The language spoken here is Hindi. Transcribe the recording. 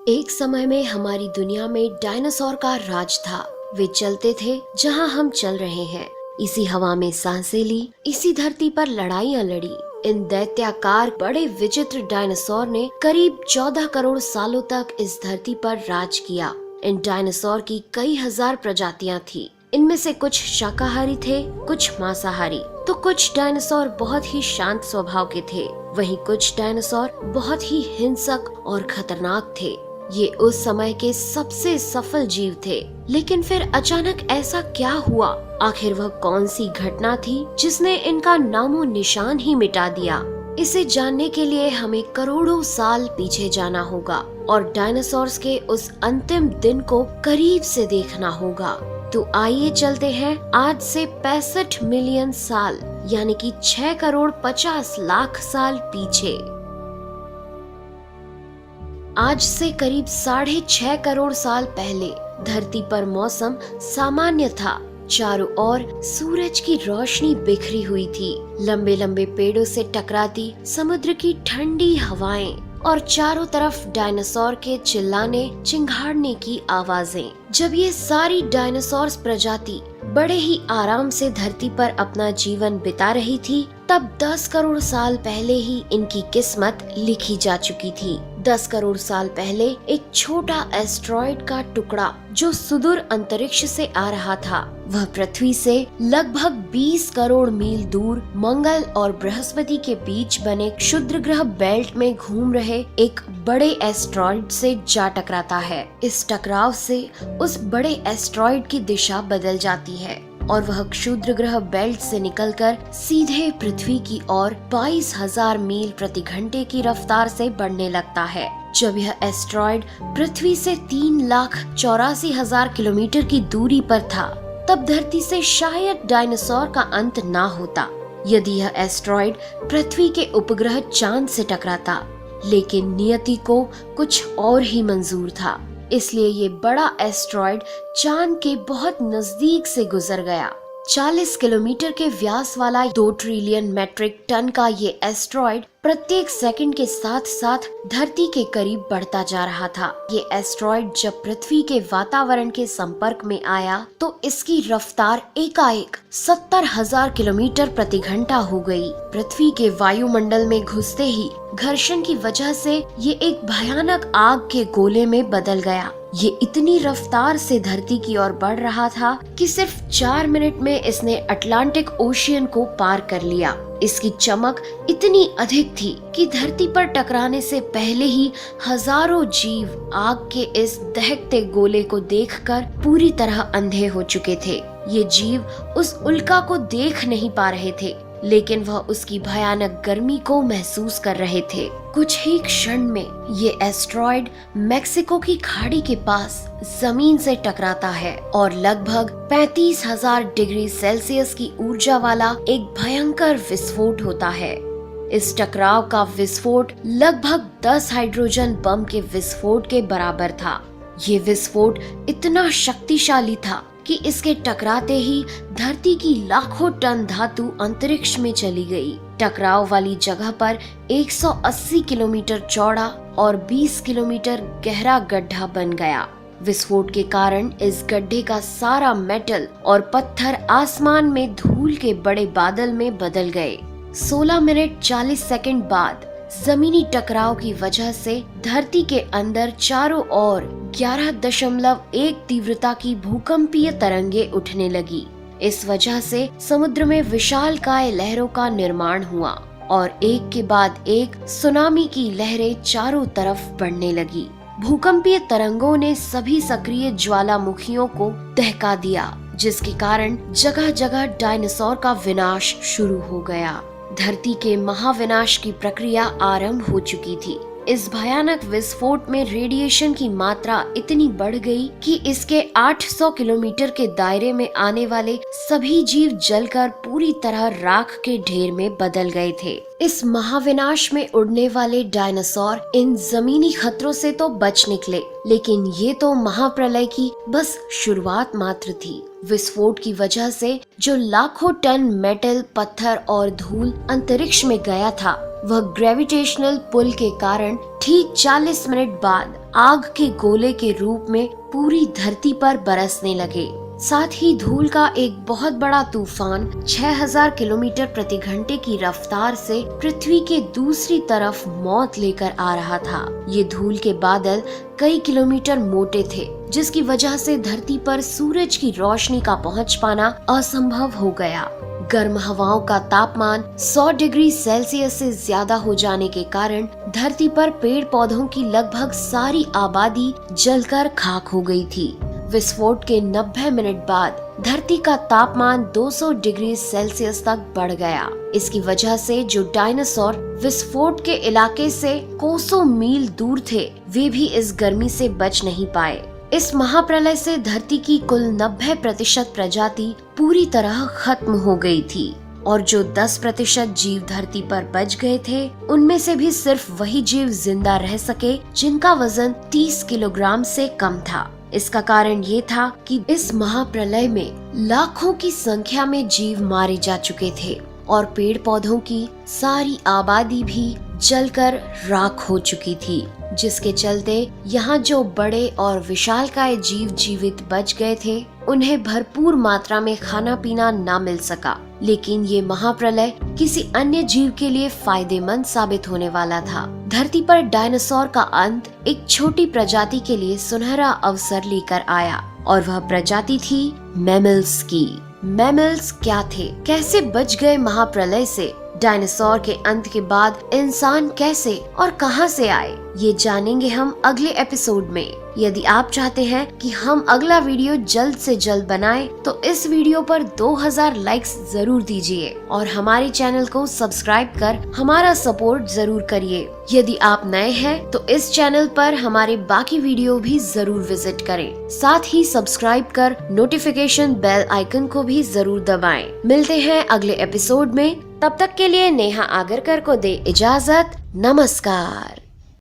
एक समय में हमारी दुनिया में डायनासोर का राज था। वे चलते थे जहां हम चल रहे हैं। इसी हवा में सांसें ली, इसी धरती पर लड़ाइयां लड़ी। इन दैत्याकार बड़े विचित्र डायनासोर ने करीब 14 करोड़ सालों तक इस धरती पर राज किया। इन डायनासोर की कई हजार प्रजातियां थी। इनमें से कुछ शाकाहारी थे, कुछ मांसाहारी, तो कुछ डायनासोर बहुत ही शांत स्वभाव के थे। वहीं कुछ डायनासोर बहुत ही हिंसक और खतरनाक थे। ये उस समय के सबसे सफल जीव थे। लेकिन फिर अचानक ऐसा क्या हुआ? आखिर वह कौन सी घटना थी जिसने इनका नामो निशान ही मिटा दिया? इसे जानने के लिए हमें करोड़ों साल पीछे जाना होगा और डायनासोर्स के उस अंतिम दिन को करीब से देखना होगा। तो आइए चलते हैं आज से 65 मिलियन साल यानी कि 6 करोड़ 50 लाख साल पीछे। आज से करीब 6.5 करोड़ साल पहले धरती पर मौसम सामान्य था। चारों ओर सूरज की रोशनी बिखरी हुई थी। लंबे लंबे पेड़ों से टकराती समुद्र की ठंडी हवाएं और चारों तरफ डायनासोर के चिल्लाने चिंघाड़ने की आवाजें। जब ये सारी डायनासोर प्रजाति बड़े ही आराम से धरती पर अपना जीवन बिता रही थी, तब 10 करोड़ साल पहले ही इनकी किस्मत लिखी जा चुकी थी। 10 करोड़ साल पहले एक छोटा एस्ट्रॉइड का टुकड़ा जो सुदूर अंतरिक्ष से आ रहा था, वह पृथ्वी से लगभग 20 करोड़ मील दूर मंगल और बृहस्पति के बीच बने क्षुद्र ग्रह बेल्ट में घूम रहे एक बड़े एस्ट्रॉइड से जा टकराता है। इस टकराव से उस बड़े एस्ट्रॉइड की दिशा बदल जाती है और वह क्षुद्र ग्रह बेल्ट से निकलकर सीधे पृथ्वी की ओर 22,000 मील प्रति घंटे की रफ्तार से बढ़ने लगता है। जब यह एस्ट्रॉइड पृथ्वी से 3,84,000 किलोमीटर की दूरी पर था, तब धरती से शायद डायनासोर का अंत ना होता यदि यह एस्ट्रॉइड पृथ्वी के उपग्रह चांद से टकराता। लेकिन नियति को कुछ और ही मंजूर था, इसलिए ये बड़ा एस्ट्रॉइड चांद के बहुत नजदीक से गुजर गया। 40 किलोमीटर के व्यास वाला 2 ट्रिलियन मेट्रिक टन का ये एस्ट्रॉइड प्रत्येक सेकंड के साथ साथ धरती के करीब बढ़ता जा रहा था। ये एस्ट्रॉइड जब पृथ्वी के वातावरण के संपर्क में आया तो इसकी रफ्तार एकाएक 70,000 किलोमीटर प्रति घंटा हो गई। पृथ्वी के वायुमंडल में घुसते ही घर्षण की वजह से ये एक भयानक आग के गोले में बदल गया। ये इतनी रफ्तार से धरती की ओर बढ़ रहा था कि सिर्फ 4 मिनट में इसने अटलांटिक ओशियन को पार कर लिया। इसकी चमक इतनी अधिक थी कि धरती पर टकराने से पहले ही हजारों जीव आग के इस दहकते गोले को देखकर पूरी तरह अंधे हो चुके थे। ये जीव उस उल्का को देख नहीं पा रहे थे, लेकिन वह उसकी भयानक गर्मी को महसूस कर रहे थे। कुछ ही क्षण में ये एस्ट्रॉइड मेक्सिको की खाड़ी के पास जमीन से टकराता है और लगभग 35,000 डिग्री सेल्सियस की ऊर्जा वाला एक भयंकर विस्फोट होता है। इस टकराव का विस्फोट लगभग 10 हाइड्रोजन बम के विस्फोट के बराबर था। ये विस्फोट इतना शक्तिशाली था कि इसके टकराते ही धरती की लाखों टन धातु अंतरिक्ष में चली गई। टकराव वाली जगह पर 180 किलोमीटर चौड़ा और 20 किलोमीटर गहरा गड्ढा बन गया। विस्फोट के कारण इस गड्ढे का सारा मेटल और पत्थर आसमान में धूल के बड़े बादल में बदल गए। 16 मिनट 40 सेकंड बाद जमीनी टकराव की वजह से धरती के अंदर चारों ओर 11.1 तीव्रता की भूकंपीय तरंगे उठने लगी। इस वजह से समुद्र में विशालकाय लहरों का निर्माण हुआ और एक के बाद एक सुनामी की लहरें चारों तरफ बढ़ने लगी। भूकंपीय तरंगों ने सभी सक्रिय ज्वालामुखियों को दहका दिया, जिसके कारण जगह जगह डायनासोर का विनाश शुरू हो गया। धरती के महाविनाश की प्रक्रिया आरंभ हो चुकी थी। इस भयानक विस्फोट में रेडिएशन की मात्रा इतनी बढ़ गई कि इसके 800 किलोमीटर के दायरे में आने वाले सभी जीव जलकर पूरी तरह राख के ढेर में बदल गए थे। इस महाविनाश में उड़ने वाले डायनासोर इन जमीनी खतरों से तो बच निकले, लेकिन ये तो महाप्रलय की बस शुरुआत मात्र थी। विस्फोट की वजह से जो लाखों टन मेटल, पत्थर और धूल अंतरिक्ष में गया था, वह ग्रेविटेशनल पुल के कारण ठीक 40 मिनट बाद आग के गोले के रूप में पूरी धरती पर बरसने लगे। साथ ही धूल का एक बहुत बड़ा तूफान 6000 किलोमीटर प्रति घंटे की रफ्तार से पृथ्वी के दूसरी तरफ मौत लेकर आ रहा था। ये धूल के बादल कई किलोमीटर मोटे थे, जिसकी वजह से धरती पर सूरज की रोशनी का पहुंच पाना असंभव हो गया। गर्म हवाओं का तापमान 100 डिग्री सेल्सियस से ज्यादा हो जाने के कारण धरती पर पेड़ पौधों की लगभग सारी आबादी जलकर खाक हो गई थी। विस्फोट के 90 मिनट बाद धरती का तापमान 200 डिग्री सेल्सियस तक बढ़ गया। इसकी वजह से जो डायनासोर विस्फोट के इलाके से कोसों मील दूर थे, वे भी इस गर्मी से बच नहीं पाए। इस महाप्रलय से धरती की कुल 90% प्रजाति पूरी तरह खत्म हो गई थी और जो 10% जीव धरती पर बच गए थे, उनमें से भी सिर्फ वही जीव जिंदा रह सके जिनका वजन 30 किलोग्राम से कम था। इसका कारण ये था कि इस महाप्रलय में लाखों की संख्या में जीव मारे जा चुके थे और पेड़ पौधों की सारी आबादी भी जलकर राख हो चुकी थी, जिसके चलते यहाँ जो बड़े और विशालकाय जीव जीवित बच गए थे, उन्हें भरपूर मात्रा में खाना पीना ना मिल सका। लेकिन ये महाप्रलय किसी अन्य जीव के लिए फायदेमंद साबित होने वाला था। धरती पर डायनासोर का अंत एक छोटी प्रजाति के लिए सुनहरा अवसर लेकर आया और वह प्रजाति थी मैमल्स की। मैमल्स क्या थे, कैसे बच गए महाप्रलय से, डायनासोर के अंत के बाद इंसान कैसे और कहां से आए, ये जानेंगे हम अगले एपिसोड में। यदि आप चाहते हैं कि हम अगला वीडियो जल्द से जल्द बनाएं, तो इस वीडियो पर 2000 लाइक्स जरूर दीजिए और हमारे चैनल को सब्सक्राइब कर हमारा सपोर्ट जरूर करिए। यदि आप नए हैं तो इस चैनल पर हमारे बाकी वीडियो भी जरूर विजिट करें। साथ ही सब्सक्राइब कर नोटिफिकेशन बेल आइकन को भी जरूर दबाएं। मिलते हैं अगले एपिसोड में, तब तक के लिए नेहा आगरकर को दे इजाजत। नमस्कार।